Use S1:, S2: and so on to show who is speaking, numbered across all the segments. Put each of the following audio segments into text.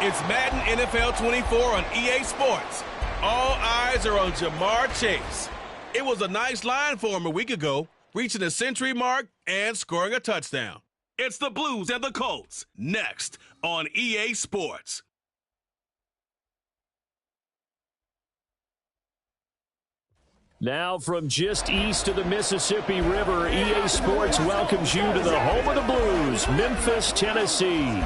S1: It's Madden NFL 24 on EA Sports. All eyes are on Jamar Chase. It was a nice line for him a week ago, reaching the century mark and scoring a touchdown. It's the Blues and the Colts, next on EA Sports.
S2: Now from just east of the Mississippi River, EA Sports welcomes you to the home of the Blues, Memphis, Tennessee.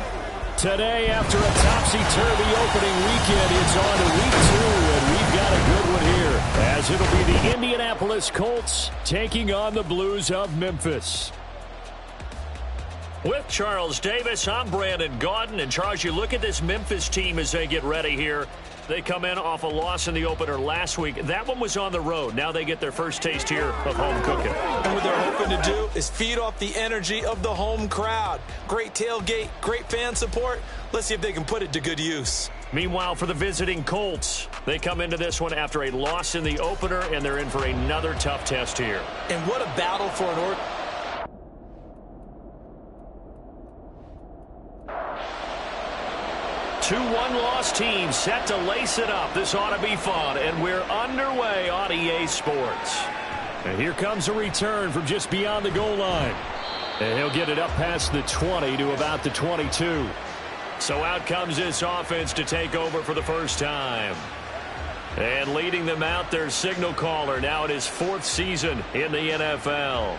S2: Today, after a topsy-turvy opening weekend, it's on to week 2, and we've got a good one here, as it'll be the Indianapolis Colts taking on the Blues of Memphis. With Charles Davis, I'm Brandon Gaudin. And Charles, you look at this Memphis team as they get ready here. They come in off a loss in the opener last week. That one was on the road. Now they get their first taste here of home cooking.
S3: And what they're hoping to do is feed off the energy of the home crowd. Great tailgate, great fan support. Let's see if they can put it to good use.
S2: Meanwhile, for the visiting Colts, they come into this one after a loss in the opener, and they're in for another tough test here.
S3: And what a battle for an
S2: 2-1 loss team set to lace it up. This ought to be fun, and we're underway on EA Sports. And here comes a return from just beyond the goal line. And he'll get it up past the 20 to about the 22. So out comes this offense to take over for the first time. And leading them out, their signal caller, now in his 4th season in the NFL.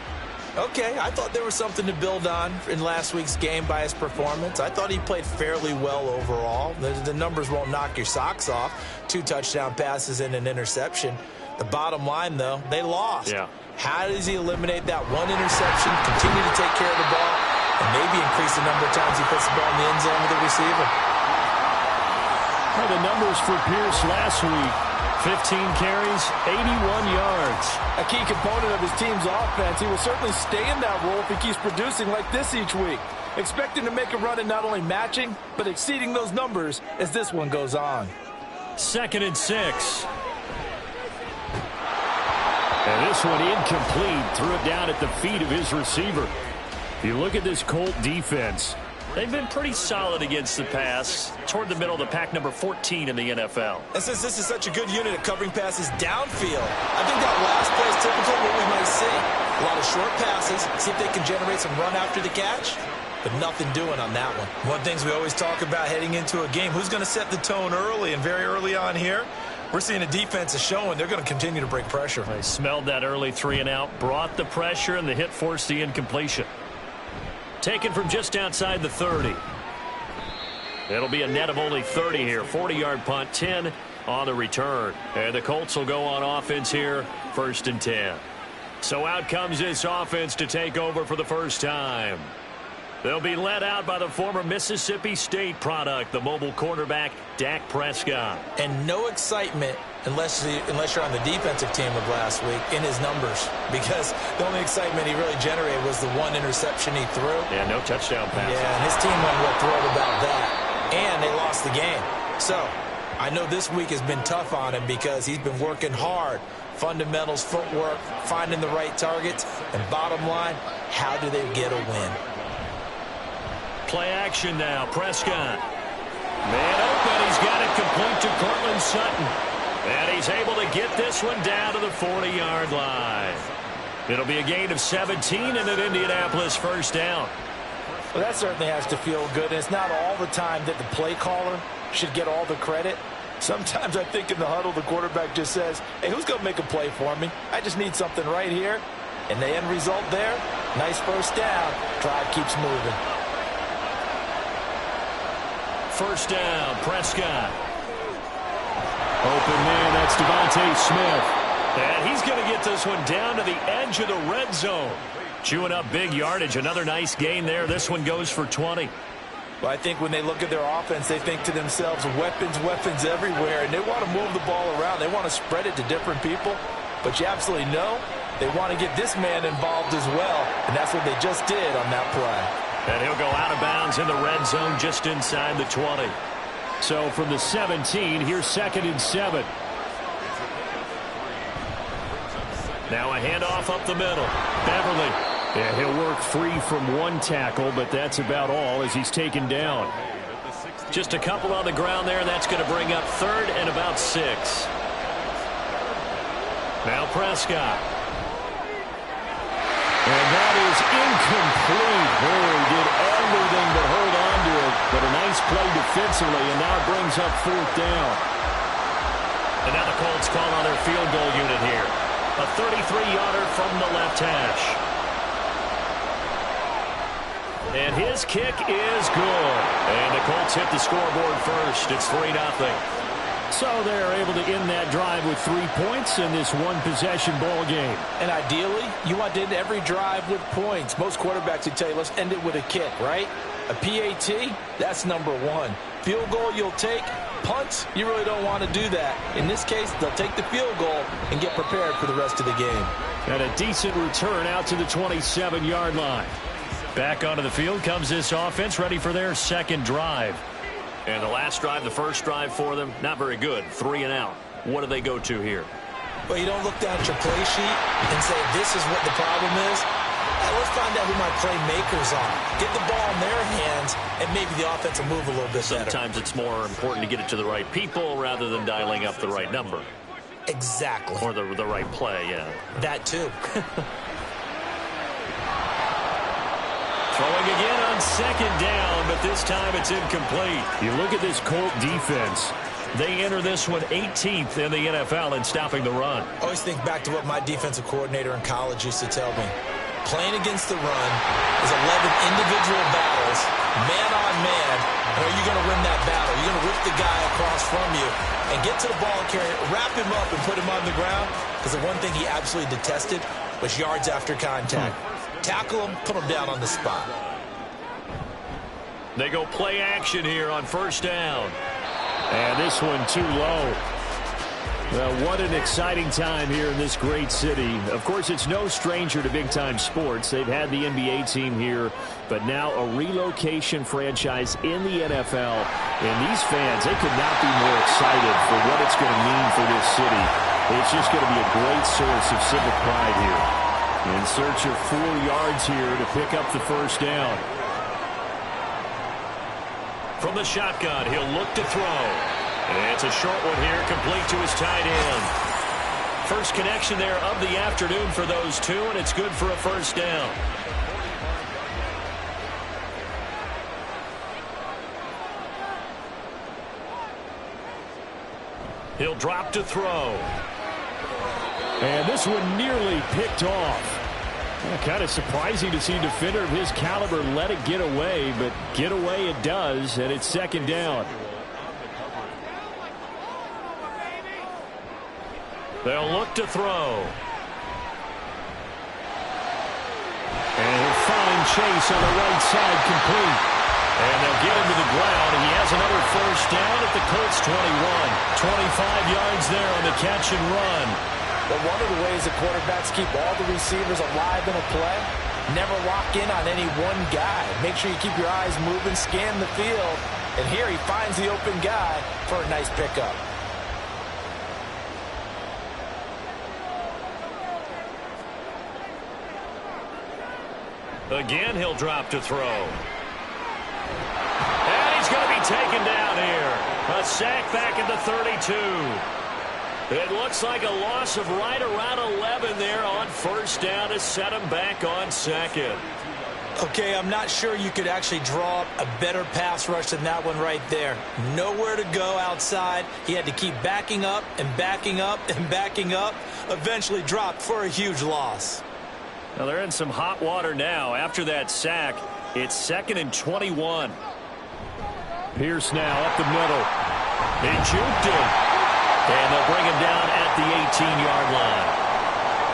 S3: Okay, I thought there was something to build on in last week's game by his performance. I thought he played fairly well overall. The numbers won't knock your socks off. 2 touchdown passes and an interception. The bottom line, though, they lost.
S2: Yeah.
S3: How does he eliminate that one interception, continue to take care of the ball, and maybe increase the number of times he puts the ball in the end zone with the receiver?
S2: Well, the numbers for Pierce last week. 15 carries, 81 yards.
S4: A key component of his team's offense. He will certainly stay in that role if he keeps producing like this each week. Expecting to make a run at not only matching, but exceeding those numbers as this one goes on.
S2: 2nd and 6. And this one incomplete. Threw it down at the feet of his receiver. You look at this Colt defense. They've been pretty solid against the pass, toward the middle of the pack, number 14 in the NFL.
S3: And since this is such a good unit at covering passes downfield, I think that last play is typical of what we might see. A lot of short passes, see if they can generate some run after the catch, but nothing doing on that one. One of the things we always talk about heading into a game, who's going to set the tone early, and very early on here, we're seeing a defense is showing they're going to continue to break pressure.
S2: They smelled that early 3 and out, brought the pressure, and the hit forced the incompletion. Taken from just outside the 30. It'll be a net of only 30 here. 40-yard punt, 10 on the return. And the Colts will go on offense here, 1st and 10. So out comes this offense to take over for the first time. They'll be led out by the former Mississippi State product, the mobile quarterback, Dak Prescott.
S3: And no excitement unless you're on the defensive team of last week in his numbers, because the only excitement he really generated was the 1 interception he threw.
S2: Yeah, no touchdown passes.
S3: Yeah, and his team wasn't real thrilled about that. And they lost the game. So I know this week has been tough on him because he's been working hard. Fundamentals, footwork, finding the right targets. And bottom line, how do they get a win?
S2: Play action now. Prescott. Man open. He's got it complete to Cortland Sutton. And he's able to get this one down to the 40-yard line. It'll be a gain of 17 and an Indianapolis first down.
S4: Well, that certainly has to feel good. And it's not all the time that the play caller should get all the credit. Sometimes I think in the huddle, the quarterback just says, hey, who's going to make a play for me? I just need something right here. And the end result there, nice first down. Drive keeps moving.
S2: First down, Prescott. Open man, that's Devontae Smith. And he's going to get this one down to the edge of the red zone. Chewing up big yardage. Another nice gain there. This one goes for 20.
S4: Well, I think when they look at their offense, they think to themselves, weapons everywhere. And they want to move the ball around. They want to spread it to different people. But you absolutely know they want to get this man involved as well. And that's what they just did on that play.
S2: And he'll go out of bounds in the red zone just inside the 20. So from the 17, here's 2nd and 7. Now a handoff up the middle. Beverly. Yeah, he'll work free from 1 tackle, but that's about all as he's taken down. Just a couple on the ground there. That's going to bring up 3rd and about 6. Now Prescott.
S5: And that is incomplete. He did everything but hold on to it. But a nice play defensively, and now it brings up 4th down.
S2: And now the Colts call on their field goal unit here. A 33-yarder from the left hash. And his kick is good. And the Colts hit the scoreboard first. It's 3-0.
S5: So they're able to end that drive with 3 points in this one-possession ball game.
S4: And ideally, you want to end every drive with points. Most quarterbacks would tell you, let's end it with a kick, right? A PAT, that's number 1. Field goal you'll take. Punts, you really don't want to do that. In this case, they'll take the field goal and get prepared for the rest of the game.
S5: And a decent return out to the 27-yard line.
S2: Back onto the field comes this offense, ready for their second drive. And the last drive, the first drive for them, not very good. 3 and out. What do they go to here?
S3: Well, you don't look down at your play sheet and say, this is what the problem is. Let's find out who my playmakers are. Get the ball in their hands, and maybe the offense will move a little bit better.
S2: Sometimes it's more important to get it to the right people rather than dialing up the right number.
S3: Exactly.
S2: Or the right play, yeah.
S3: That too.
S2: Throwing again on 2nd down, but this time it's incomplete.
S5: You look at this Colt defense.
S2: They enter this one 18th in the NFL in stopping the run.
S3: Always think back to what my defensive coordinator in college used to tell me. Playing against the run is 11 individual battles, man on man, and are you going to win that battle? You're going to rip the guy across from you and get to the ball carrier, wrap him up and put him on the ground, because the one thing he absolutely detested was yards after contact. Tackle him, put him down on the spot.
S2: They go play action here on 1st down.
S5: And this one too low. Well, what an exciting time here in this great city. Of course, it's no stranger to big-time sports. They've had the NBA team here, but now a relocation franchise in the NFL. And these fans, they could not be more excited for what it's going to mean for this city. It's just going to be a great source of civic pride here. In search of 4 yards here to pick up the 1st down.
S2: From the shotgun, he'll look to throw. And it's a short one here, complete to his tight end. First connection there of the afternoon for those two, and it's good for a 1st down. He'll drop to throw.
S5: And this one nearly picked off. Kind of surprising to see a defender of his caliber let it get away, but get away it does, and it's 2nd down.
S2: They'll look to throw.
S5: And he'll find Chase on the right side, complete.
S2: And they'll get him to the ground, and he has another 1st down at the Colts 21. 25 yards there on the catch and run.
S4: But one of the ways that quarterbacks keep all the receivers alive in a play, never lock in on any one guy. Make sure you keep your eyes moving, scan the field. And here he finds the open guy for a nice pickup.
S2: Again, he'll drop to throw. And he's going to be taken down here. A sack back at the 32. It looks like a loss of right around 11 there on 1st down to set him back on 2nd.
S3: Okay, I'm not sure you could actually draw up a better pass rush than that one right there. Nowhere to go outside. He had to keep backing up and backing up and backing up. Eventually dropped for a huge loss.
S2: Now they're in some hot water now. After that sack, it's 2nd and 21.
S5: Pierce now up the middle.
S2: He juked him. And they'll bring him down at the 18-yard line.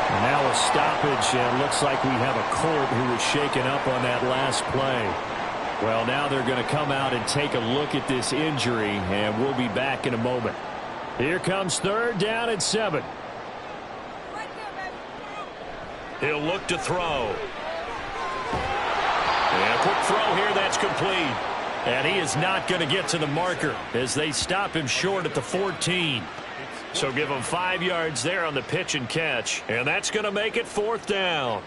S5: And now a stoppage, and looks like we have a Colt who was shaken up on that last play. Well, now they're going to come out and take a look at this injury, and we'll be back in a moment. Here comes 3rd down and 7.
S2: He'll look to throw. And a quick throw here, that's complete. And he is not going to get to the marker as they stop him short at the 14. So give him 5 yards there on the pitch and catch. And that's going to make it 4th down.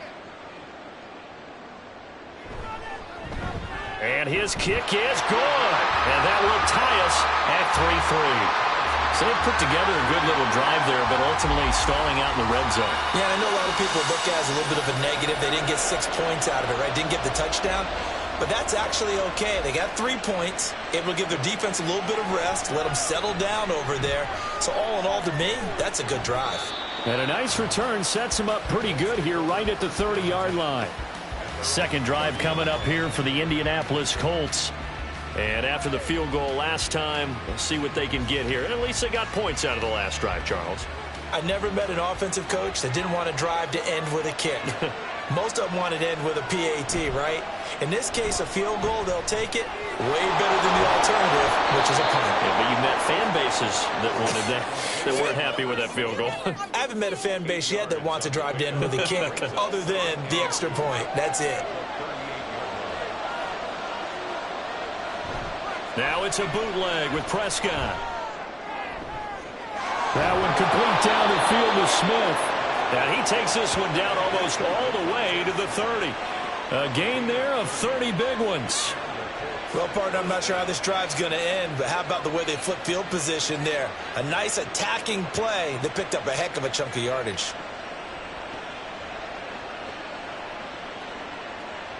S2: And his kick is good. And that will tie us at 3-3. So they put together a good little drive there, but ultimately stalling out in the red zone.
S3: Yeah, I know a lot of people look at it as a little bit of a negative. They didn't get 6 points out of it, right? Didn't get the touchdown. But that's actually okay. They got 3 points, able to give their defense a little bit of rest, let them settle down over there. So all in all, to me, that's a good drive.
S5: And a nice return sets him up pretty good here right at the 30-yard line.
S2: Second drive coming up here for the Indianapolis Colts. And after the field goal last time, we'll see what they can get here. At least they got points out of the last drive, Charles.
S3: I never met an offensive coach that didn't want to drive to end with a kick. Most of them want to end with a PAT, right? In this case, a field goal, they'll take it way better than the alternative, which is a punt.
S2: Yeah, but you met fan bases that wanted that weren't happy with that field goal.
S3: I haven't met a fan base yet that wants to drive to end with a kick, other than the extra point. That's it.
S2: Now it's a bootleg with Prescott.
S5: That one complete down the field to Smith.
S2: And he takes this one down almost all the way to the 30.
S5: A gain there of 30 big ones.
S3: Well, partner, I'm not sure how this drive's going to end, but how about the way they flip field position there? A nice attacking play. They picked up a heck of a chunk of yardage.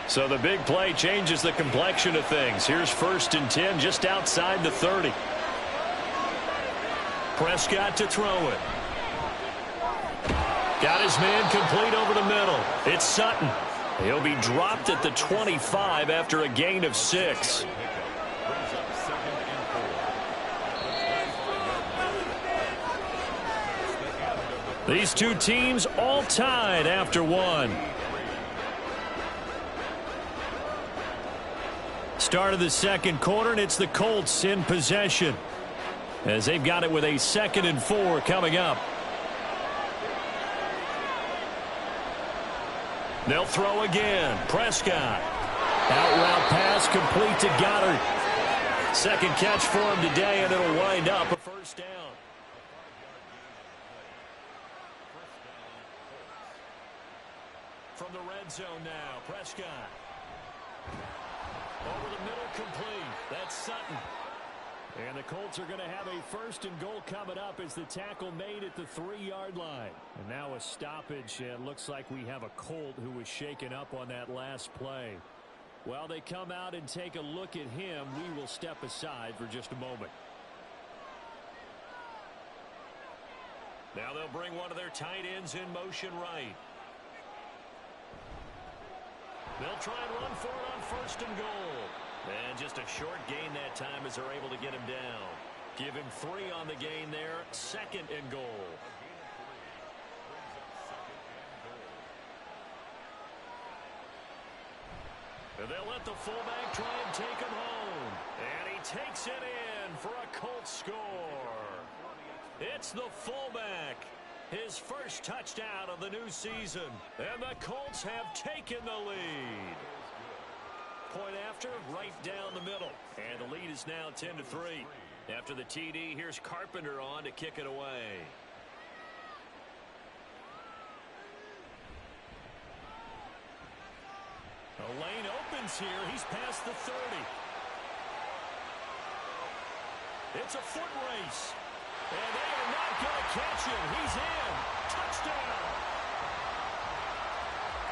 S2: So the big play changes the complexion of things. Here's 1st and 10 just outside the 30. Prescott to throw it. Got his man complete over the middle. It's Sutton. He'll be dropped at the 25 after a gain of 6. These two teams all tied after one. Start of the second quarter, and it's the Colts in possession as they've got it with a 2nd and 4 coming up. They'll throw again. Prescott. Out route pass complete to Goddard. Second catch for him today, and it'll wind up a 1st down. From the red zone now, Prescott. Over the middle, complete. That's Sutton. And the Colts are going to have a 1st and goal coming up as the tackle made at the 3-yard line. And now a stoppage, and looks like we have a Colt who was shaken up on that last play. While they come out and take a look at him, we will step aside for just a moment. Now they'll bring one of their tight ends in motion right. They'll try and run for it on 1st and goal. And just a short gain that time as they're able to get him down. Give him 3 on the gain there. 2nd and goal. And they'll let the fullback try and take him home. And he takes it in for a Colts score. It's the fullback. His 1st touchdown of the new season. And the Colts have taken the lead. Point after, right down the middle. And the lead is now 10-3. After the TD, here's Carpenter on to kick it away. A lane opens here. He's past the 30. It's a foot race. And they are not going to catch him. He's in. Touchdown.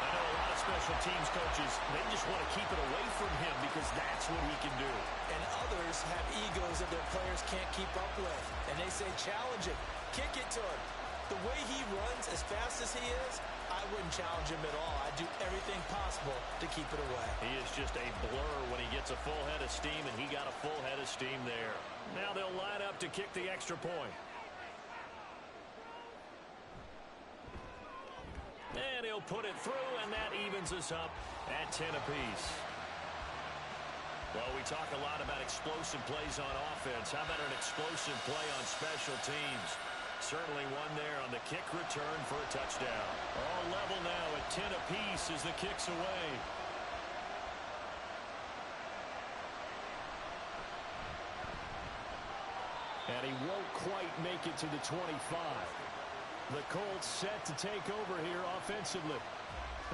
S2: I know a lot of special teams coaches, they just want to keep it away from him because that's what he can do.
S3: And others have egos that their players can't keep up with. And they say, challenge him. Kick it to him. The way he runs as fast as he is, I wouldn't challenge him at all. I'd do everything possible to keep it away.
S2: He is just a blur when he gets a full head of steam, and he got a full head of steam there. Now they'll line up to kick the extra point. And he'll put it through, and that evens us up at 10 apiece. Well, we talk a lot about explosive plays on offense. How about an explosive play on special teams? Certainly one there on the kick return for a touchdown. All level now at 10 apiece as the kick's away. And he won't quite make it to the 25. The Colts set to take over here offensively.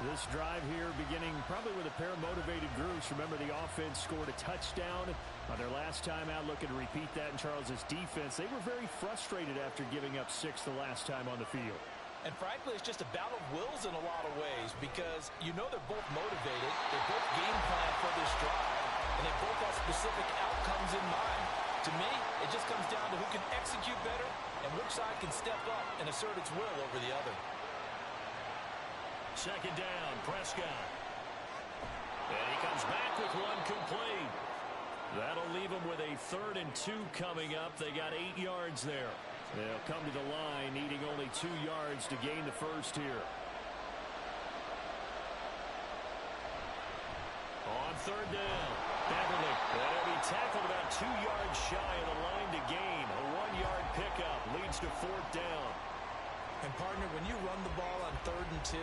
S5: This drive here beginning probably with a pair of motivated groups. Remember, the offense scored a touchdown on their last time out, looking to repeat that in Charles' defense. They were very frustrated after giving up 6 the last time on the field.
S4: And frankly, it's just a battle of wills in a lot of ways because you know they're both motivated. They both game plan for this drive, and they both have specific outcomes in mind. To me, it just comes down to who can execute better and which side can step up and assert its will over the other.
S2: Second down, Prescott. And he comes back with one complete. That'll leave him with a 3rd and 2 coming up. They got 8 yards there. They'll come to the line, needing only 2 yards to gain the first here. On 3rd down, Beverly. They'll be tackled about 2 yards shy of the line to gain. A 1-yard pickup leads to 4th down.
S3: And, partner, when you run the ball on 3rd and 2,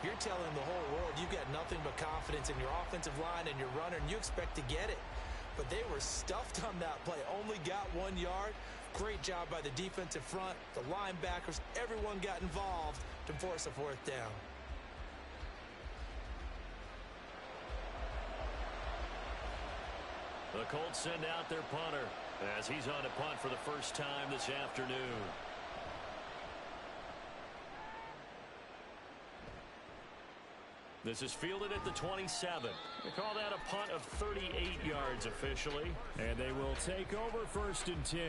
S3: you're telling the whole world you've got nothing but confidence in your offensive line and your runner, and you expect to get it. But they were stuffed on that play, only got 1 yard. Great job by the defensive front, the linebackers, everyone got involved to force a 4th down.
S2: The Colts send out their punter as he's on to punt for the first time this afternoon. This is fielded at the 27. They call that a punt of 38 yards officially. And they will take over 1st and 10.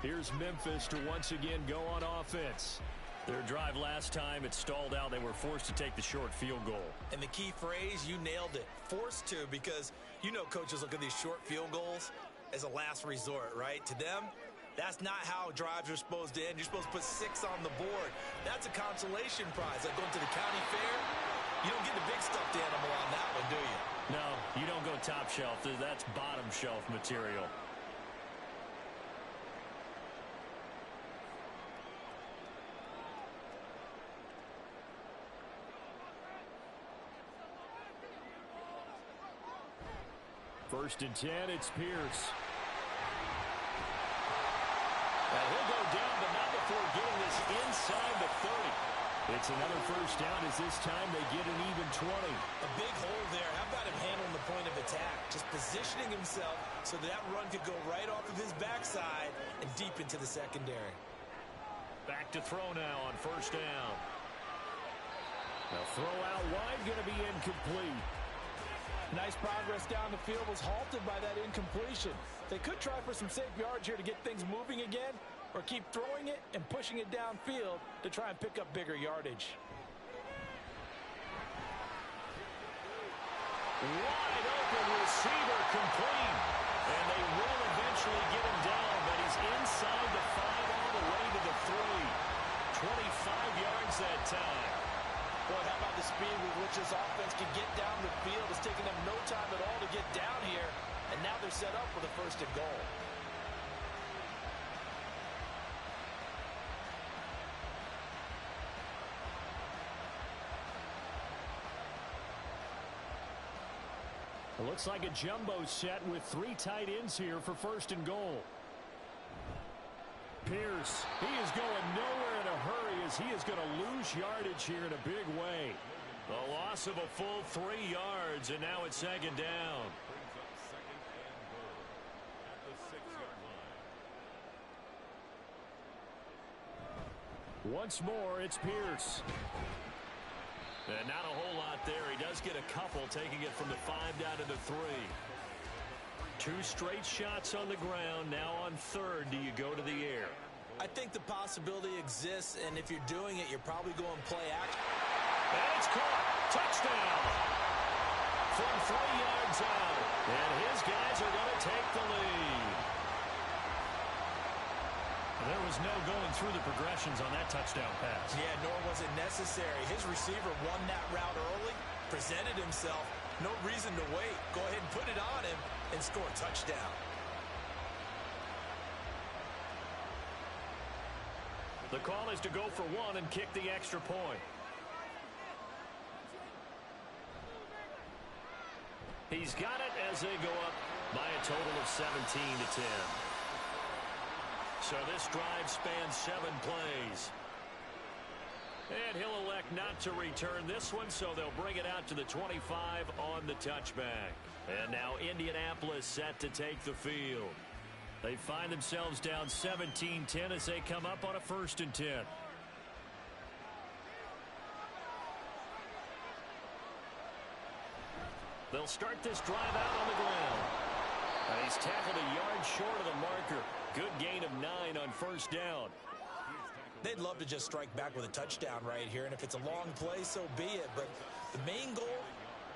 S2: Here's Memphis to once again go on offense. Their drive last time, it stalled out. They were forced to take the short field goal.
S3: And the key phrase, you nailed it. Forced to, because you know coaches look at these short field goals as a last resort, right? To them, that's not how drives are supposed to end. You're supposed to put 6 on the board. That's a consolation prize. Like going to the county fair, you don't get the big stuffed animal on that one, do you?
S2: No, you don't go top shelf. That's bottom shelf material.
S5: First and 10, it's Pierce.
S2: And he'll go down, but not before getting this inside the 30.
S5: It's another first down as this time they get an even 20.
S3: A big hole there. How about him handling the point of attack? Just positioning himself so that run could go right off of his backside and deep into the secondary.
S2: Back to throw now on 1st down.
S5: The throw out wide going to be incomplete.
S4: Nice progress down the field was halted by that incompletion. They could try for some safe yards here to get things moving again, or keep throwing it and pushing it downfield to try and pick up bigger yardage.
S2: Wide open receiver complete. And they will eventually get him down, but he's inside the 5 all the way to the 3. 25 yards that time.
S4: Boy, how about the speed with which this offense can get down the field? It's taken them no time at all to get down here, and now they're set up for the 1st and goal.
S5: It looks like a jumbo set with 3 tight ends here for 1st and goal. Pierce, he is going nowhere in a hurry as he is going to lose yardage here in a big way.
S2: The loss of a full 3 yards, and now it's 2nd down.
S6: Brings up 2nd and goal at the 6-yard line.
S5: Once more, it's Pierce.
S2: And not a whole lot there. He does get a couple, taking it from the 5 down to the 3. 2 straight shots on the ground. Now on 3rd, do you go to the air?
S3: I think the possibility exists, and if you're doing it, you're probably going play action.
S2: And it's caught. Touchdown. From 3 yards out. And his guys are going to take the lead.
S5: There was no going through the progressions on that touchdown pass.
S3: Yeah, nor was it necessary. His receiver won that route early, presented himself. No reason to wait. Go ahead and put it on him and score a touchdown.
S2: The call is to go for 1 and kick the extra point. He's got it as they go up by a total of 17-10. So this drive spans 7 plays. And he'll elect not to return this one, so they'll bring it out to the 25 on the touchback. And now Indianapolis set to take the field. They find themselves down 17-10 as they come up on a 1st and 10. They'll start this drive out on the ground. And he's tackled a yard short of the marker. Good gain of 9 on 1st down.
S3: They'd love to just strike back with a touchdown right here, and if it's a long play, so be it. But the main goal,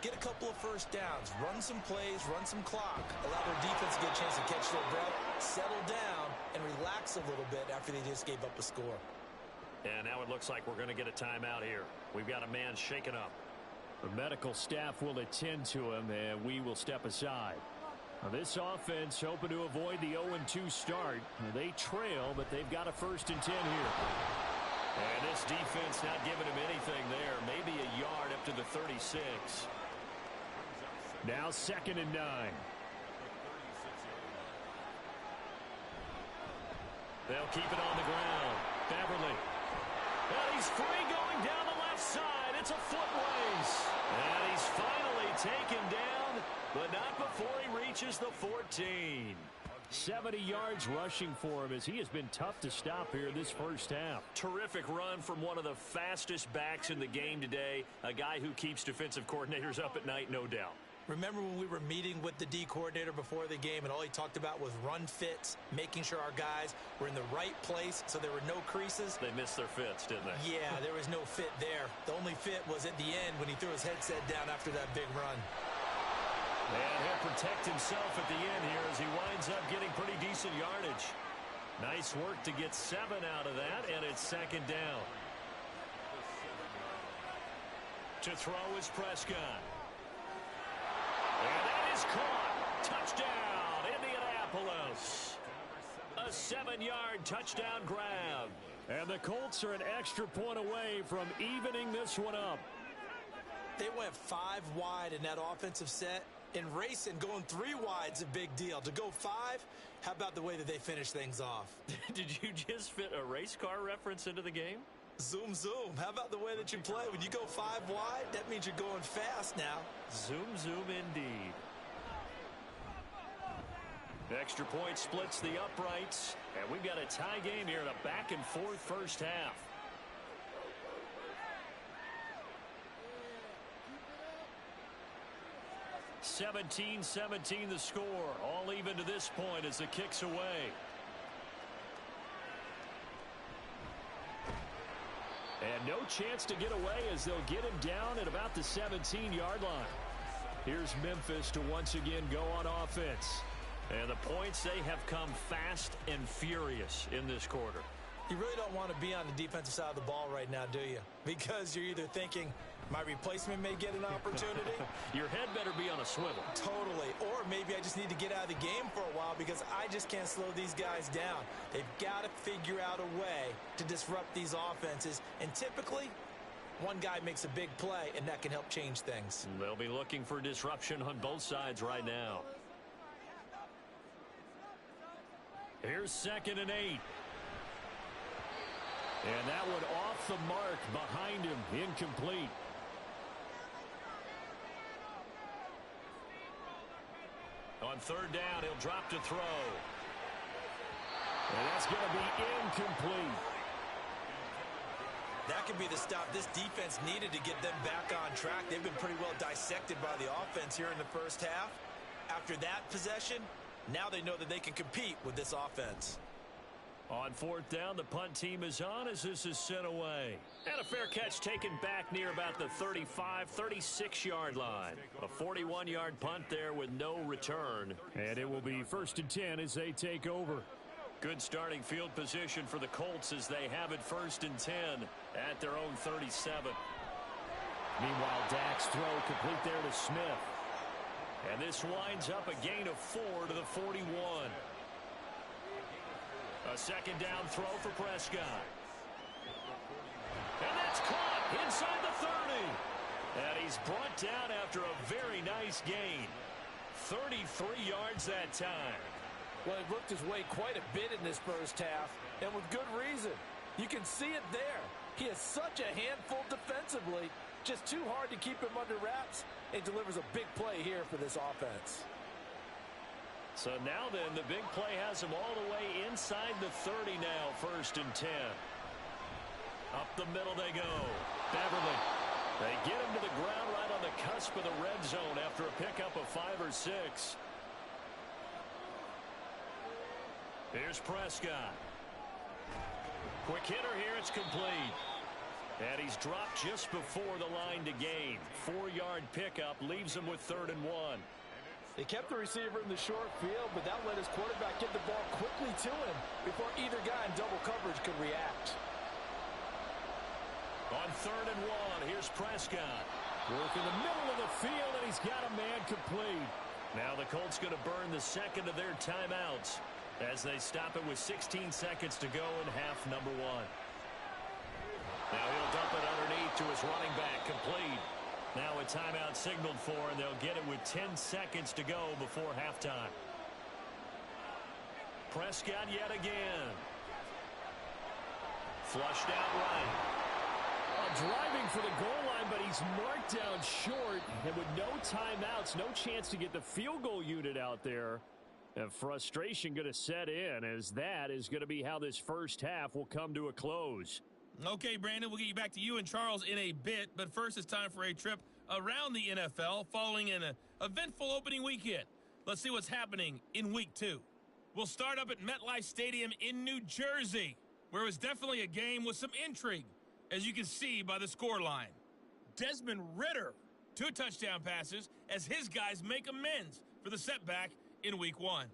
S3: get a couple of 1st downs, run some plays, run some clock, allow their defense to get a chance to catch their breath, settle down, and relax a little bit after they just gave up a score.
S2: And now it looks like we're going to get a timeout here. We've got a man shaken up.
S5: The medical staff will attend to him, and we will step aside. Now this offense hoping to avoid the 0-2 start. They trail, but they've got a 1st and 10 here.
S2: And this defense not giving him anything there. Maybe a yard up to the 36.
S5: Now 2nd and 9.
S2: They'll keep it on the ground. Beverly. And he's free going down the left side. It's a foot race. And he's finally taken down, but not before he reaches the 14.
S5: 70 yards rushing for him as he has been tough to stop here this 1st half.
S2: Terrific run from one of the fastest backs in the game today. A guy who keeps defensive coordinators up at night, no doubt.
S3: Remember when we were meeting with the D coordinator before the game and all he talked about was run fits, making sure our guys were in the right place so there were no creases?
S2: They missed their fits, didn't they?
S3: Yeah, there was no fit there. The only fit was at the end when he threw his headset down after that big run.
S2: And he'll protect himself at the end here as he winds up getting pretty decent yardage. Nice work to get 7 out of that, and it's 2nd down. To throw is Prescott. And that is caught. Touchdown, Indianapolis. A 7-yard touchdown grab.
S5: And the Colts are an extra point away from evening this one up.
S3: They went 5 wide in that offensive set. And racing, going 3 wide's a big deal. To go 5, how about the way that they finish things off?
S2: Did you just fit a race car reference into the game?
S3: Zoom, zoom. How about the way that you play? When you go 5 wide, that means you're going fast now.
S2: Zoom, zoom indeed. Extra point splits the uprights. And we've got a tie game here in a back-and-forth 1st half. (17-17) the score. All even to this point as the kick's away.
S5: And no chance to get away as they'll get him down at about the 17-yard line. Here's Memphis to once again go on offense.
S2: And the points, they have come fast and furious in this quarter.
S3: You really don't want to be on the defensive side of the ball right now, do you? Because you're either thinking, my replacement may get an opportunity.
S2: Your head better be on a swivel.
S3: Totally. Or maybe I just need to get out of the game for a while because I just can't slow these guys down. They've got to figure out a way to disrupt these offenses. And typically, one guy makes a big play, and that can help change things.
S2: They'll be looking for disruption on both sides right now.
S5: Here's 2nd and 8. And that one off the mark behind him, incomplete.
S2: On 3rd down, he'll drop to throw.
S5: And that's going to be incomplete.
S3: That could be the stop this defense needed to get them back on track. They've been pretty well dissected by the offense here in the 1st half. After that possession, now they know that they can compete with this offense.
S2: On 4th down, the punt team is on as this is sent away. And a fair catch taken back near about the 35, 36-yard line. A 41-yard punt there with no return.
S5: And it will be 1st and 10 as they take over.
S2: Good starting field position for the Colts as they have it 1st and 10 at their own 37.
S5: Meanwhile, Dak's throw complete there to Smith.
S2: And this winds up a gain of 4 to the 41. A 2nd down throw for Prescott. And that's caught inside the 30. And he's brought down after a very nice gain. 33 yards that time.
S4: Well, he worked his way quite a bit in this 1st half, and with good reason. You can see it there. He is such a handful defensively. Just too hard to keep him under wraps. He delivers a big play here for this offense.
S2: So now then, the big play has him all the way inside the 30 now, 1st and 10. Up the middle they go. Beverly. They get him to the ground right on the cusp of the red zone after a pickup of 5 or 6. Here's Prescott. Quick hitter here. It's complete. And he's dropped just before the line to gain. 4-yard pickup leaves him with 3rd and 1.
S4: They kept the receiver in the short field, but that let his quarterback get the ball quickly to him before either guy in double coverage could react.
S2: On 3rd and 1, here's Prescott.
S5: Work in the middle of the field, and he's got a man complete.
S2: Now the Colts going to burn the second of their timeouts as they stop it with 16 seconds to go in half number 1. Now he'll dump it underneath to his running back, complete. Now a timeout signaled for, and they'll get it with 10 seconds to go before halftime. Prescott yet again. Flushed out right.
S5: Driving for the goal line, but he's marked down short. And with no timeouts, no chance to get the field goal unit out there. And frustration going to set in, as that is going to be how this first half will come to a close.
S7: Okay, Brandon, we'll get you back to you and Charles in a bit. But first, it's time for a trip around the NFL following an eventful opening weekend. Let's see what's happening in Week 2. We'll start up at MetLife Stadium in New Jersey, where it was definitely a game with some intrigue, as you can see by the scoreline. Desmond Ridder, 2 touchdown passes as his guys make amends for the setback in Week 1.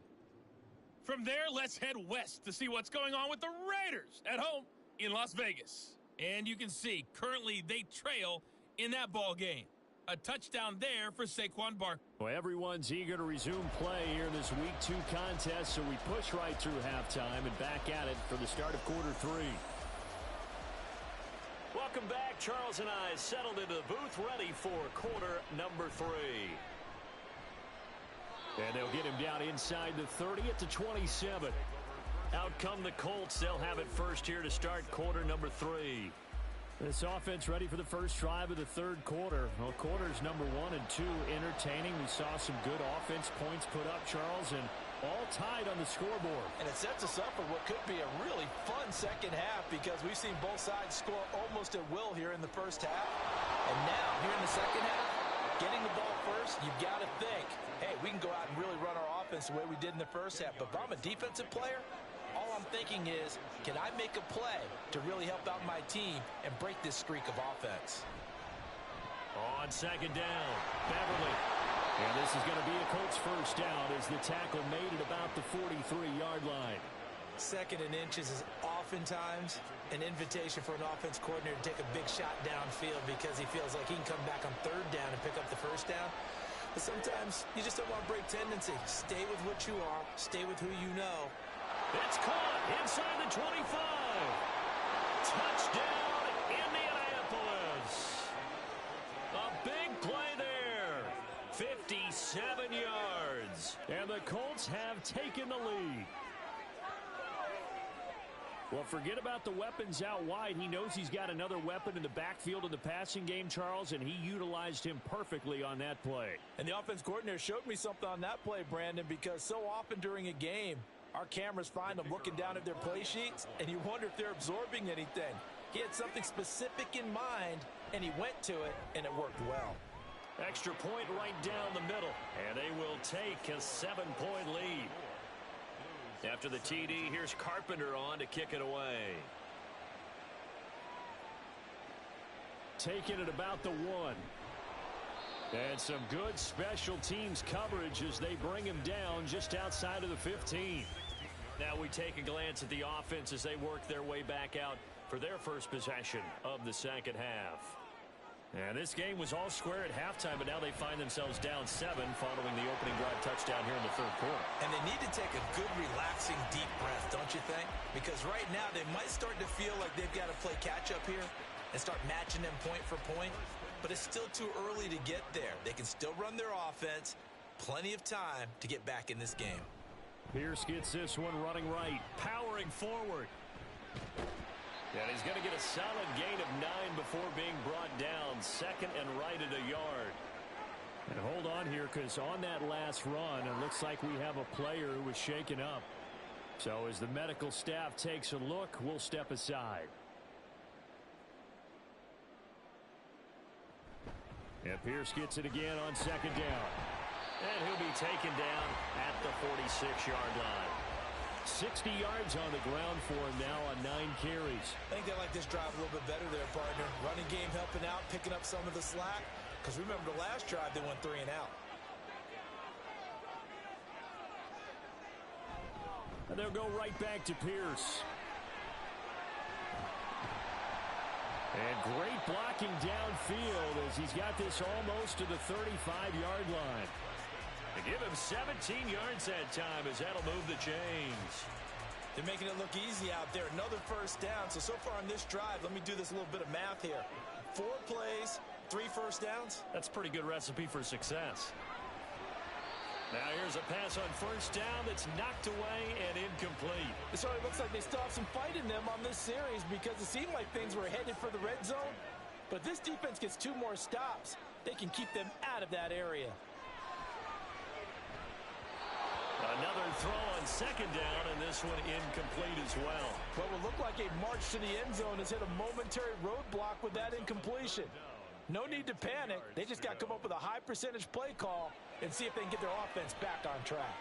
S7: From there, let's head west to see what's going on with the Raiders at home in Las Vegas. And you can see currently they trail in that ball game. A touchdown there for Saquon Barkley.
S5: Well, everyone's eager to resume play here in this Week 2 contest, so we push right through halftime and back at it for the start of quarter 3.
S2: Welcome back. Charles and I settled into the booth ready for quarter number 3.
S5: And they'll get him down inside the 30 at the 27.
S2: Out come the Colts. They'll have it first here to start quarter number 3.
S5: This offense ready for the first drive of the third quarter. Well, quarters number 1 and 2 entertaining. We saw some good offense points put up, Charles, and all tied on the scoreboard.
S4: And it sets us up for what could be a really fun second half, because we've seen both sides score almost at will here in the first half. And now, here in the second half, getting the ball first, you've got to think, hey, we can go out and really run our offense the way we did in the first half. But if I'm a defensive player, all I'm thinking is, can I make a play to really help out my team and break this streak of offense?
S2: On second down, Beverly.
S5: And this is going to be a Colts first down as the tackle made at about the 43-yard line.
S4: 2nd and inches is oftentimes an invitation for an offense coordinator to take a big shot downfield because he feels like he can come back on 3rd down and pick up the first down. But sometimes you just don't want to break tendency. Stay with what you are. Stay with who you know.
S2: It's caught inside the 25. Touchdown, Indianapolis. A big play there. 57 yards.
S5: And the Colts have taken the lead. Well, forget about the weapons out wide. He knows he's got another weapon in the backfield in the passing game, Charles, and he utilized him perfectly on that play.
S4: And the offense coordinator showed me something on that play, Brandon, because so often during a game, our cameras find them looking down at their play sheets, and you wonder if they're absorbing anything. He had something specific in mind, and he went to it, and it worked well.
S2: Extra point right down the middle, and they will take a 7-point lead. After the TD, here's Carpenter on to kick it away.
S5: Taking it about the 1. And some good special teams coverage as they bring him down just outside of the 15.
S2: Now we take a glance at the offense as they work their way back out for their first possession of the second half.
S5: And this game was all square at halftime, but now they find themselves down 7 following the opening drive touchdown here in the third quarter.
S4: And they need to take a good, relaxing, deep breath, don't you think? Because right now they might start to feel like they've got to play catch-up here and start matching them point for point. But it's still too early to get there. They can still run their offense. Plenty of time to get back in this game.
S5: Pierce gets this one running right.
S2: Powering forward. And he's going to get a solid gain of 9 before being brought down. Second and right at a yard.
S5: And hold on here, because on that last run, it looks like we have a player who was shaken up. So as the medical staff takes a look, we'll step aside. And Pierce gets it again on second down.
S2: And he'll be taken down at the 46-yard line.
S5: 60 yards on the ground for him now on 9 carries.
S4: I think they like this drive a little bit better there, partner. Running game helping out, picking up some of the slack. Because remember the last drive, they went 3 and out.
S5: And they'll go right back to Pierce. And great blocking downfield as he's got this almost to the 35-yard line.
S2: They give him 17 yards that time as that'll move the chains.
S4: They're making it look easy out there. Another first down. So far on this drive, let me do this little bit of math here. 4 plays, 3 first downs.
S2: That's a pretty good recipe for success. Now here's a pass on first down that's knocked away and incomplete.
S4: It sort of looks like they still have some fight in them on this series because it seemed like things were headed for the red zone. But this defense gets 2 more stops. They can keep them out of that area.
S2: Another throw on second down, and this one incomplete as well.
S4: What will look like a march to the end zone has hit a momentary roadblock with that incompletion. No need to panic. They just got to come up with a high percentage play call and see if they can get their offense back on track.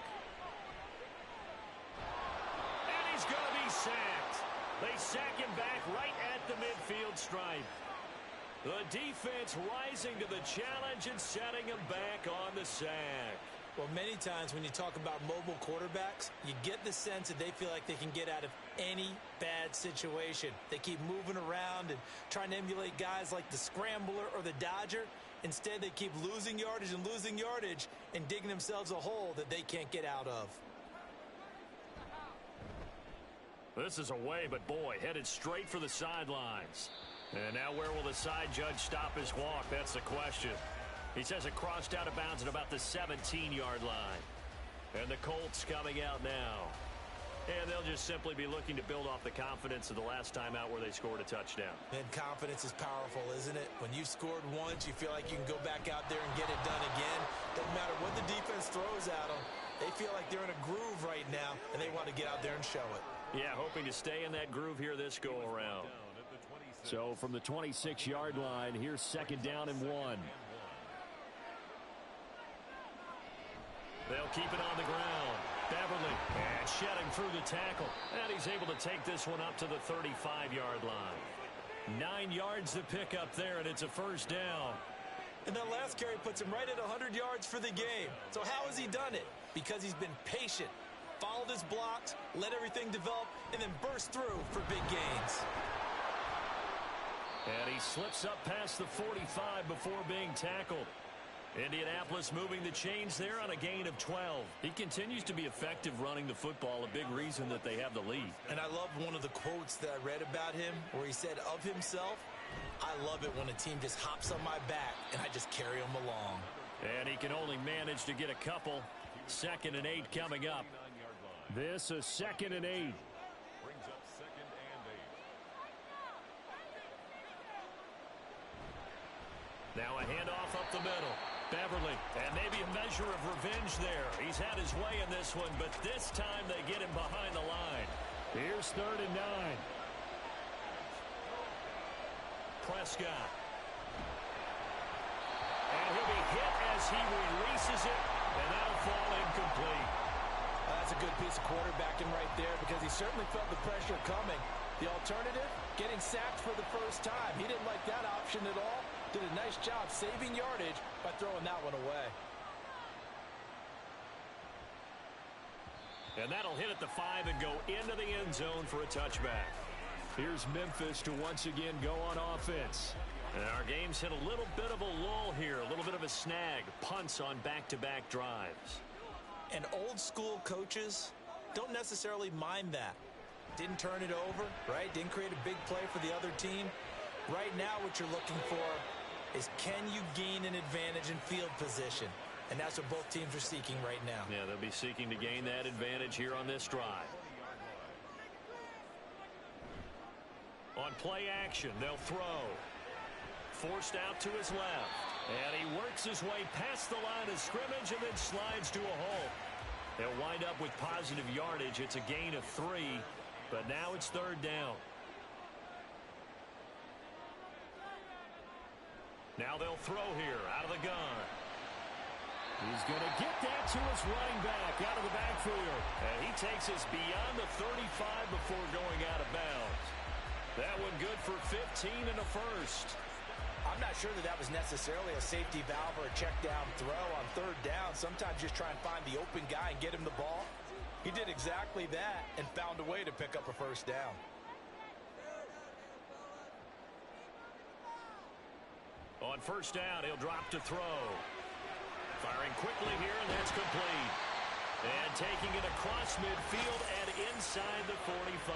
S2: And he's going to be sacked. They sack him back right at the midfield stripe. The defense rising to the challenge and setting him back on the sack.
S4: Well, many times when you talk about mobile quarterbacks, you get the sense that they feel like they can get out of any bad situation. They keep moving around and trying to emulate guys like the Scrambler or the Dodger. Instead, they keep losing yardage and digging themselves a hole that they can't get out of.
S2: This is away, but boy, headed straight for the sidelines. And now where will the side judge stop his walk? That's the question. He says it crossed out of bounds at about the 17-yard line. And the Colts coming out now. And they'll just simply be looking to build off the confidence of the last time out where they scored a touchdown.
S4: And confidence is powerful, isn't it? When you've scored once, you feel like you can go back out there and get it done again. Doesn't matter what the defense throws at them. They feel like they're in a groove right now, and they want to get out there and show it.
S2: Yeah, hoping to stay in that groove here this go-around.
S5: So from the 26-yard line, here's second down and 1.
S2: They'll keep it on the ground. Beverly, and shedding through the tackle. And he's able to take this one up to the 35-yard line. 9 yards to pick up there, and it's a first down.
S4: And that last carry puts him right at 100 yards for the game. So how has he done it? Because he's been patient, followed his blocks, let everything develop, and then burst through for big gains.
S2: And he slips up past the 45 before being tackled. Indianapolis moving the chains there on a gain of 12. He continues to be effective running the football, a big reason that they have the lead.
S4: And I love one of the quotes that I read about him where he said of himself, "I love it when a team just hops on my back and I just carry them along."
S2: And he can only manage to get a couple. 2nd and 8 coming up.
S5: This is 2nd and 8.
S6: Brings up 2nd and 8.
S2: Now a handoff up the middle. Beverly, and maybe a measure of revenge there. He's had his way in this one, but this time they get him behind the line.
S5: Here's 3rd and 9.
S2: Prescott. And he'll be hit as he releases it, and that'll fall incomplete.
S4: That's a good piece of quarterbacking right there because he certainly felt the pressure coming. The alternative, getting sacked for the first time. He didn't like that option at all. Did a nice job saving yardage by throwing that one away.
S2: And that'll hit at the 5 and go into the end zone for a touchback.
S5: Here's Memphis to once again go on offense.
S2: And our game's hit a little bit of a lull here, a little bit of a snag. Punts on back-to-back drives.
S4: And old school coaches don't necessarily mind that. Didn't turn it over, right? Didn't create a big play for the other team. Right now what you're looking for is can you gain an advantage in field position? And that's what both teams are seeking right now.
S2: Yeah, they'll be seeking to gain that advantage here on this drive. On play action, they'll throw. Forced out to his left. And he works his way past the line of scrimmage and then slides to a halt. They'll wind up with positive yardage. It's a gain of 3, but now it's 3rd down. Now they'll throw here out of the gun. He's going to get that to his running back out of the backfield. And he takes us beyond the 35 before going out of bounds. That one good for 15 and a first.
S4: I'm not sure that was necessarily a safety valve or a check down throw on 3rd down. Sometimes just try and find the open guy and get him the ball. He did exactly that and found a way to pick up a 1st down.
S2: On 1st down, he'll drop to throw. Firing quickly here, and that's complete. And taking it across midfield and inside the 45.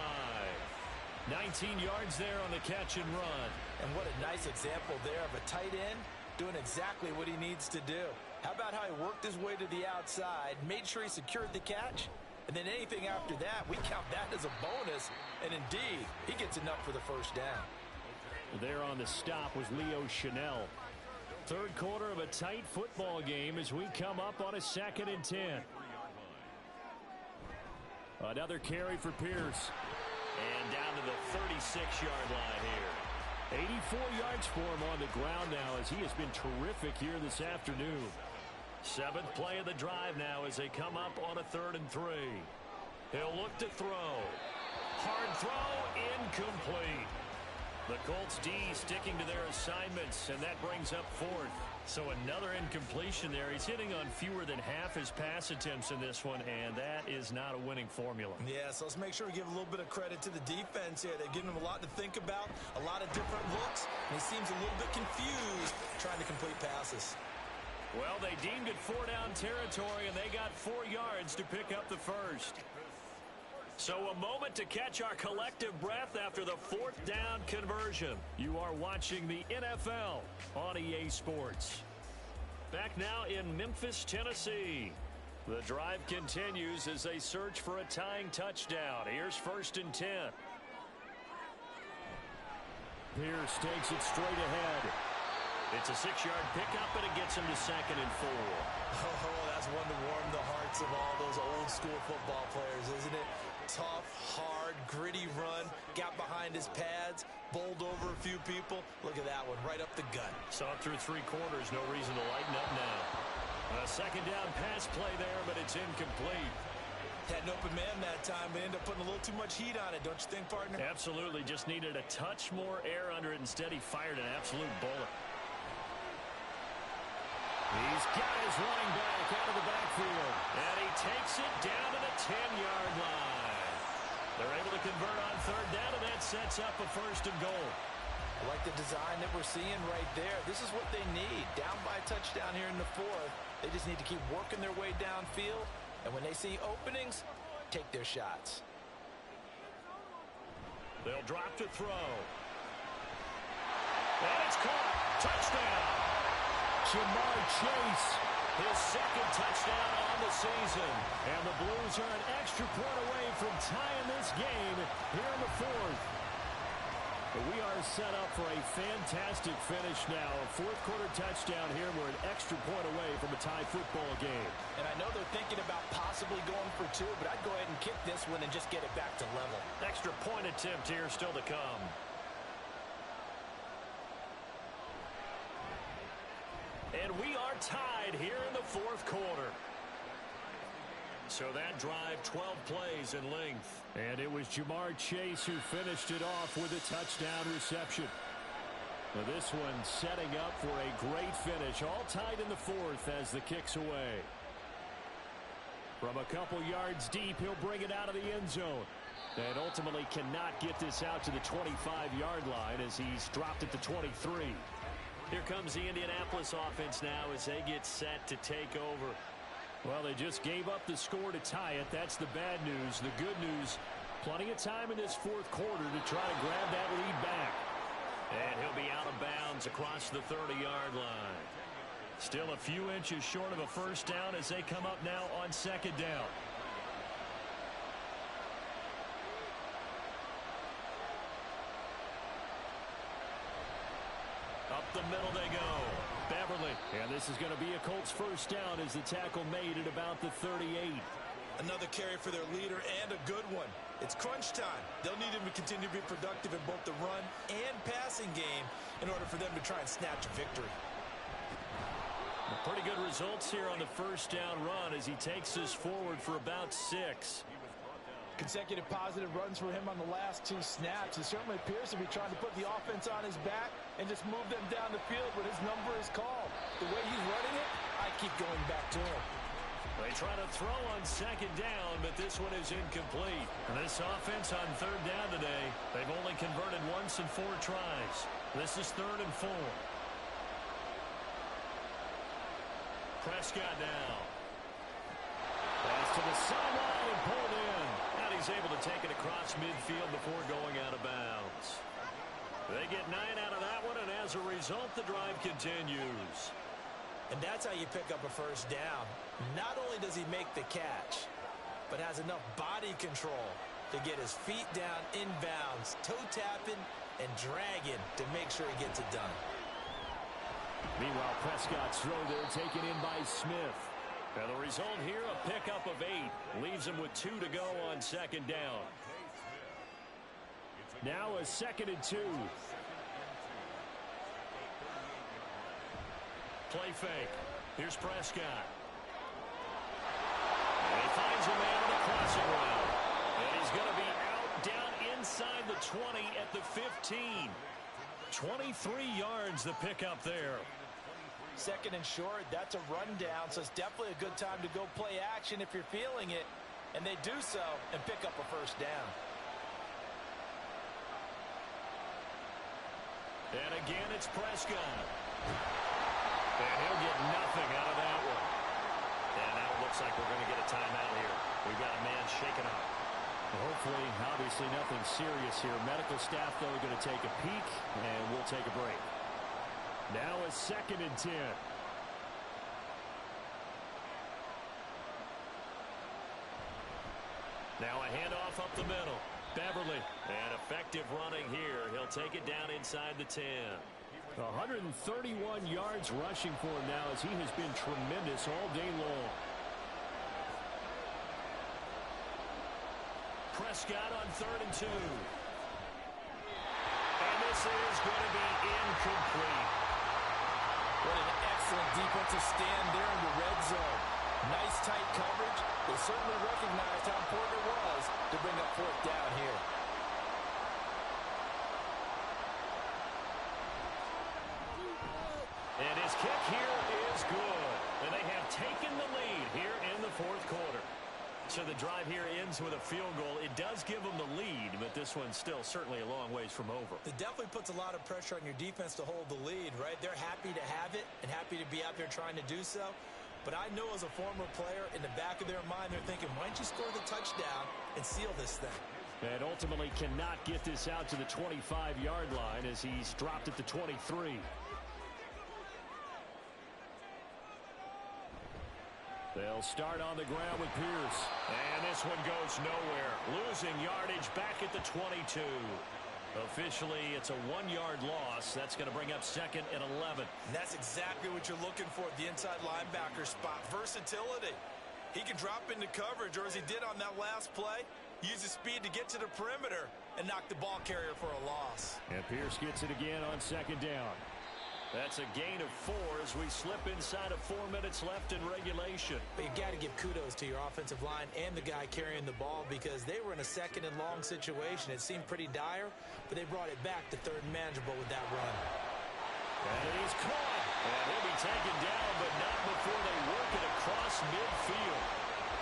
S2: 19 yards there on the catch and run.
S4: And what a nice example there of a tight end doing exactly what he needs to do. How about how he worked his way to the outside, made sure he secured the catch, and then anything after that, we count that as a bonus. And indeed, he gets enough for the 1st down.
S5: There on the stop was Leo Chanel. 3rd quarter of a tight football game as we come up on a 2nd and 10. Another carry for Pierce.
S2: And down to the 36-yard line here.
S5: 84 yards for him on the ground now as he has been terrific here this afternoon.
S2: 7th play of the drive now as they come up on a 3rd and 3. He'll look to throw. Hard throw, incomplete. The Colts D sticking to their assignments, and that brings up 4th. So another incompletion there. He's hitting on fewer than half his pass attempts in this one, and that is not a winning formula.
S3: Yeah, so let's make sure we give a little bit of credit to the defense here. They're giving him a lot to think about, a lot of different looks, and he seems a little bit confused trying to complete passes.
S2: Well, they deemed it 4-down territory, and they got 4 yards to pick up the 1st. So a moment to catch our collective breath after the 4th down conversion. You are watching the NFL on EA Sports. Back now in Memphis, Tennessee. The drive continues as they search for a tying touchdown. Here's 1st and 10.
S5: Pierce takes it straight ahead.
S2: It's a 6-yard pickup, and it gets him to 2nd and 4.
S3: Oh, that's one to warm the hearts of all those old school football players, isn't it? Tough, hard, gritty run, got behind his pads, bowled over a few people. Look at that one, right up the gut.
S2: Saw it through 3 quarters, no reason to lighten up now. A 2nd down pass play there, but it's incomplete.
S3: Had an open man that time, but ended up putting a little too much heat on it, don't you think, partner?
S2: Absolutely, just needed a touch more air under it. Instead, he fired an absolute bullet.
S5: He's got his running back out of the backfield.
S2: And he takes it down to the 10-yard line. They're able to convert on 3rd down, and that sets up a 1st and goal.
S4: I like the design that we're seeing right there. This is what they need. Down by a touchdown here in the 4th. They just need to keep working their way downfield. And when they see openings, take their shots.
S2: They'll drop to throw. And it's caught. Touchdown.
S5: Jamar Chase.
S2: His 2nd touchdown on the season.
S5: And the Blues are an extra point away from tying this game here in the 4th. But we are set up for a fantastic finish now. A 4th quarter touchdown here. We're an extra point away from a tie football game.
S4: And I know they're thinking about possibly going for 2, but I'd go ahead and kick this one and just get it back to level.
S2: Extra point attempt here still to come. And we are tied here in the 4th quarter. So that drive, 12 plays in length.
S5: And it was Jamar Chase who finished it off with a touchdown reception. Now this one setting up for a great finish. All tied in the 4th as the kick's away. From a couple yards deep, he'll bring it out of the end zone. And ultimately cannot get this out to the 25-yard line as he's dropped at the 23.
S2: Here comes the Indianapolis offense now as they get set to take over.
S5: Well, they just gave up the score to tie it. That's the bad news. The good news, plenty of time in this 4th quarter to try to grab that lead back.
S2: And he'll be out of bounds across the 30-yard line. Still a few inches short of a 1st down as they come up now on 2nd down. the middle they go. Beverly.
S5: And this is going to be a Colts first down as the tackle made at about the 38.
S3: Another carry for their leader and a good one. It's crunch time. They'll need him to continue to be productive in both the run and passing game in order for them to try and snatch a victory.
S2: Pretty good results here on the first down run as he takes us forward for about 6.
S4: Consecutive positive runs for him on the last 2 snaps. He certainly appears to be trying to put the offense on his back and just move them down the field when his number is called. The way he's running it, I keep going back to him.
S2: They try to throw on second down, but this one is incomplete. And this offense on third down today, they've only converted once in 4 tries. This is 3rd and 4. Prescott now. Pass to the sideline and pulled in. And he's able to take it across midfield before going out of bounds. They get 9 out of that one, and as a result, the drive continues.
S3: And that's how you pick up a first down. Not only does he make the catch, but has enough body control to get his feet down inbounds, toe tapping and dragging to make sure he gets it done.
S5: Meanwhile, Prescott's throw there taken in by Smith.
S2: And the result here, a pickup of 8. Leaves him with 2 to go on second down.
S5: Now a 2nd and 2.
S2: Play fake. Here's Prescott. And he finds a man in the crossing route. And he's going to be out down inside the 20 at the 15. 23 yards the pickup there.
S4: 2nd and short, that's a rundown, so it's definitely a good time to go play action if you're feeling it. And they do so and pick up a first down.
S2: And again, it's Prescott. And he'll get nothing out of that one. And now it looks like we're going to get a timeout here. We've got a man shaken up.
S5: Well, hopefully, obviously nothing serious here. Medical staff, though, are going to take a peek, and we'll take a break. Now a 2nd and 10.
S2: Now a handoff up the middle. Beverly. And effective running here. He'll take it down inside the 10.
S5: 131 yards rushing for him now as he has been tremendous all day long.
S2: Prescott on 3rd and 2. And this is going to be incomplete.
S4: What an excellent defensive stand there in the red zone. Nice tight coverage. They certainly recognized how important it was to bring up 4th down here.
S2: And his kick here is good. And they have taken the lead here in the 4th quarter. So the drive here ends with a field goal. It does give them the lead, but this one's still certainly a long ways from over.
S3: It definitely puts a lot of pressure on your defense to hold the lead, right? They're happy to have it and happy to be out there trying to do so. But I know as a former player, in the back of their mind, they're thinking, why don't you score the touchdown and seal this thing?
S5: And ultimately cannot get this out to the 25-yard line as he's dropped at the 23. They'll start on the ground with Pierce.
S2: And this one goes nowhere. Losing yardage back at the 22. Officially, it's a 1-yard loss. That's going to bring up 2nd and 11.
S3: And that's exactly what you're looking for at the inside linebacker spot. Versatility. He can drop into coverage, or as he did on that last play, use his speed to get to the perimeter and knock the ball carrier for a loss.
S5: And Pierce gets it again on 2nd down.
S2: That's a gain of 4 as we slip inside of 4 minutes left in regulation.
S3: But you got to give kudos to your offensive line and the guy carrying the ball because they were in a 2nd and long situation. It seemed pretty dire, but they brought it back to 3rd and manageable with that run.
S2: And he's caught. And he'll be taken down, but not before they work it across midfield.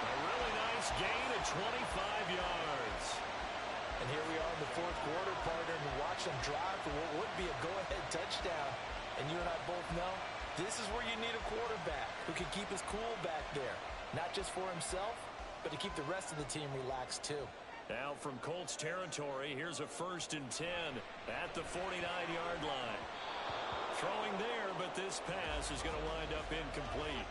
S2: A really nice gain of 25 yards.
S4: And here we are in the 4th quarter, partner, and watch them drive for what would be a go-ahead touchdown. And you and I both know this is where you need a quarterback who can keep his cool back there. Not just for himself, but to keep the rest of the team relaxed too.
S2: Now from Colts territory, here's a 1st and 10 at the 49-yard line. Throwing there, but this pass is going to wind up incomplete.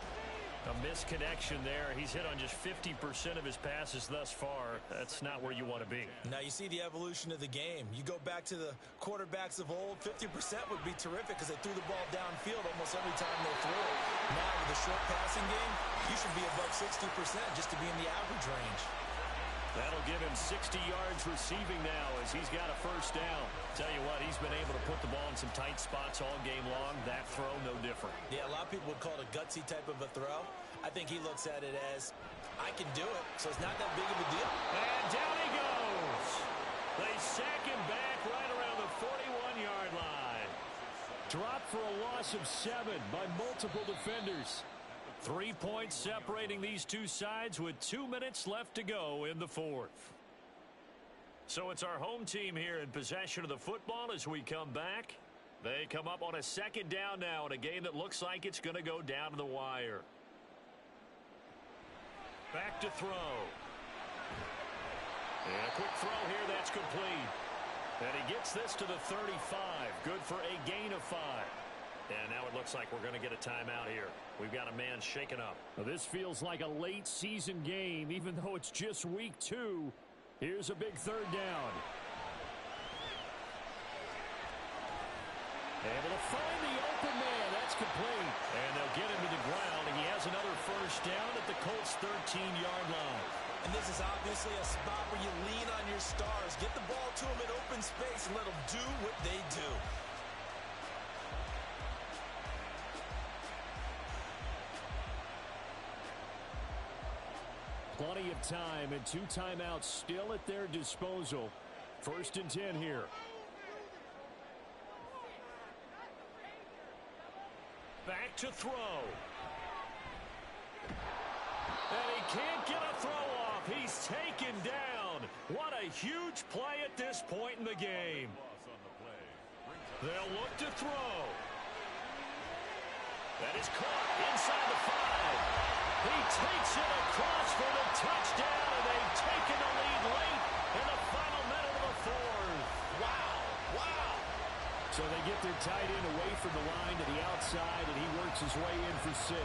S2: A misconnection there. He's hit on just 50% of his passes thus far. That's not where you want to be.
S3: Now you see the evolution of the game. You go back to the quarterbacks of old, 50% would be terrific because they threw the ball downfield almost every time they threw it. Now with the short passing game, you should be above 60% just to be in the average range.
S2: That'll give him 60 yards receiving now as he's got a first down. Tell you what, he's been able to put the ball in some tight spots all game long. That throw, no different.
S3: Yeah, a lot of people would call it a gutsy type of a throw. I think he looks at it as, I can do it, so it's not that big of a deal.
S2: And down he goes. They sack him back right around the 41-yard line.
S5: Dropped for a loss of 7 by multiple defenders.
S2: 3 points separating these two sides with 2 minutes left to go in the fourth. So it's our home team here in possession of the football as we come back. They come up on a second down now in a game that looks like it's going to go down to the wire. Back to throw. And a quick throw here, that's complete. And he gets this to the 35. Good for a gain of 5. And now it looks like we're going to get a timeout here. We've got a man shaken up.
S5: Well, this feels like a late season game, even though it's just week 2. Here's a big third down. Able to find the open man. That's complete. And they'll get him to the ground, and he has another first down at the Colts' 13-yard line.
S3: And this is obviously a spot where you lean on your stars. Get the ball to them in open space and let them do what they do.
S5: Plenty of time and 2 timeouts still at their disposal. 1st and 10 here.
S2: Back to throw. And he can't get a throw off. He's taken down. What a huge play at this point in the game. They'll look to throw. That is caught inside the 5. He takes it across for the touchdown, and they've taken the lead late in the final minute of the fourth.
S3: Wow. Wow.
S5: So they get their tight end away from the line to the outside, and he works his way in for 6.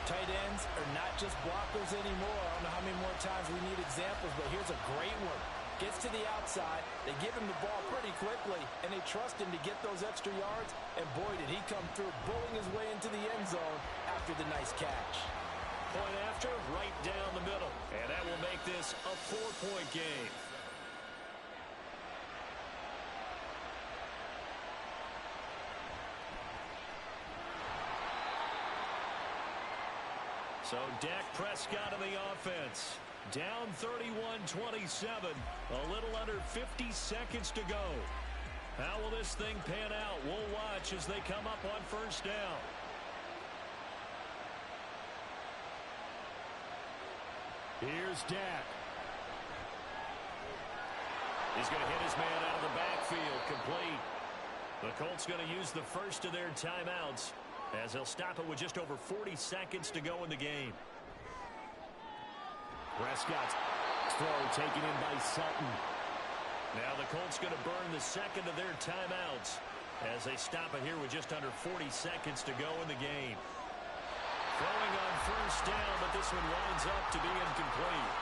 S4: Tight ends are not just blockers anymore. I don't know how many more times we need examples, but here's a great one. Gets to the outside, they give him the ball pretty quickly, and they trust him to get those extra yards, and boy, did he come through, bulling his way into the end zone after the nice catch.
S2: Point after, right down the middle. And that will make this a 4-point game. So Dak Prescott in the offense. Down 31-27. A little under 50 seconds to go. How will this thing pan out? We'll watch as they come up on first down.
S5: Here's Dak.
S2: He's going to hit his man out of the backfield. Complete. The Colts going to use the first of their timeouts as they'll stop it with just over 40 seconds to go in the game.
S5: Prescott's throw taken in by Sutton.
S2: Now the Colts going to burn the second of their timeouts as they stop it here with just under 40 seconds to go in the game. Throwing on first down, but this one winds up to be incomplete.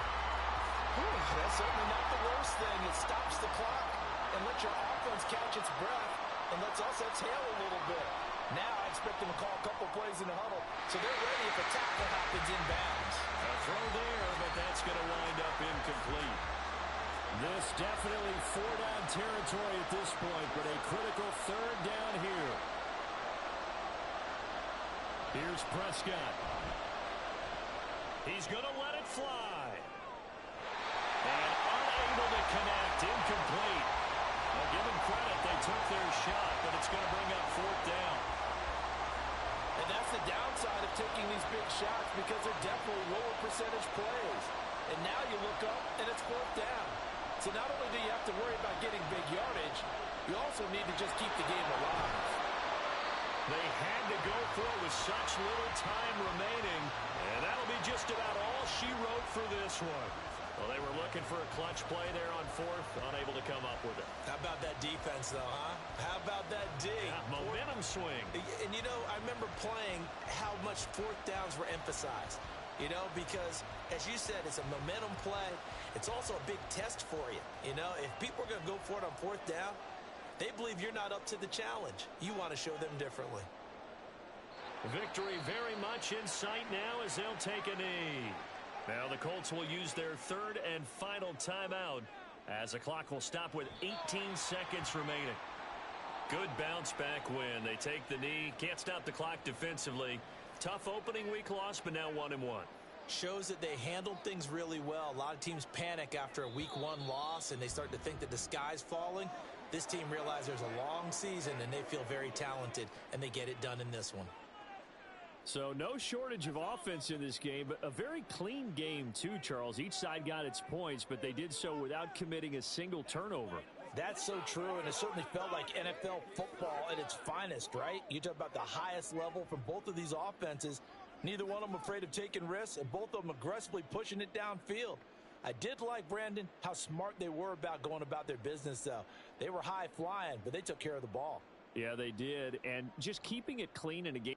S4: That's certainly not the worst thing. It stops the clock and lets your offense catch its breath and lets us exhale a little bit. Now I expect them to call a couple plays in the huddle, so they're ready if a tackle happens inbounds.
S2: A throw there, but that's going to wind up incomplete.
S5: This definitely 4-down territory at this point, but a critical 3rd down here. Here's Prescott.
S2: He's going to let it fly. And unable to connect. Incomplete. Well, give them credit. They took their shot, but it's going to bring up 4th down.
S4: And that's the downside of taking these big shots because they're definitely lower percentage plays. And now you look up, and it's 4th down. So not only do you have to worry about getting big yardage, you also need to just keep the game alive.
S2: They had to go for it with such little time remaining, and that'll be just about all she wrote for this one. Well, they were looking for a clutch play there on fourth, unable to come up with it.
S3: How about that defense, though, huh? How about that D?
S2: Yeah, momentum swing.
S3: And, you know, I remember playing how much fourth downs were emphasized. You know, because, as you said, it's a momentum play. It's also a big test for you. You know, if people are going to go for it on fourth down, they believe you're not up to the challenge. You want to show them differently.
S2: Victory very much in sight now as they'll take a knee. Now the Colts will use their third and final timeout as the clock will stop with 18 seconds remaining. Good bounce back win. They take the knee. Can't stop the clock defensively. Tough opening week loss, but now 1-1.
S3: Shows that they handled things really well. A lot of teams panic after a week 1 loss, and they start to think that the sky's falling. This team realizes there's a long season, and they feel very talented, and they get it done in this one.
S5: So no shortage of offense in this game, but a very clean game too, Charles. Each side got its points, but they did so without committing a single turnover.
S4: That's so true, and it certainly felt like NFL football at its finest, right? You talk about the highest level from both of these offenses. Neither one of them afraid of taking risks, and both of them aggressively pushing it downfield. I did like, Brandon, how smart they were about going about their business, though. They were high flying, but they took care of the ball.
S5: Yeah, they did, and just keeping it clean in a game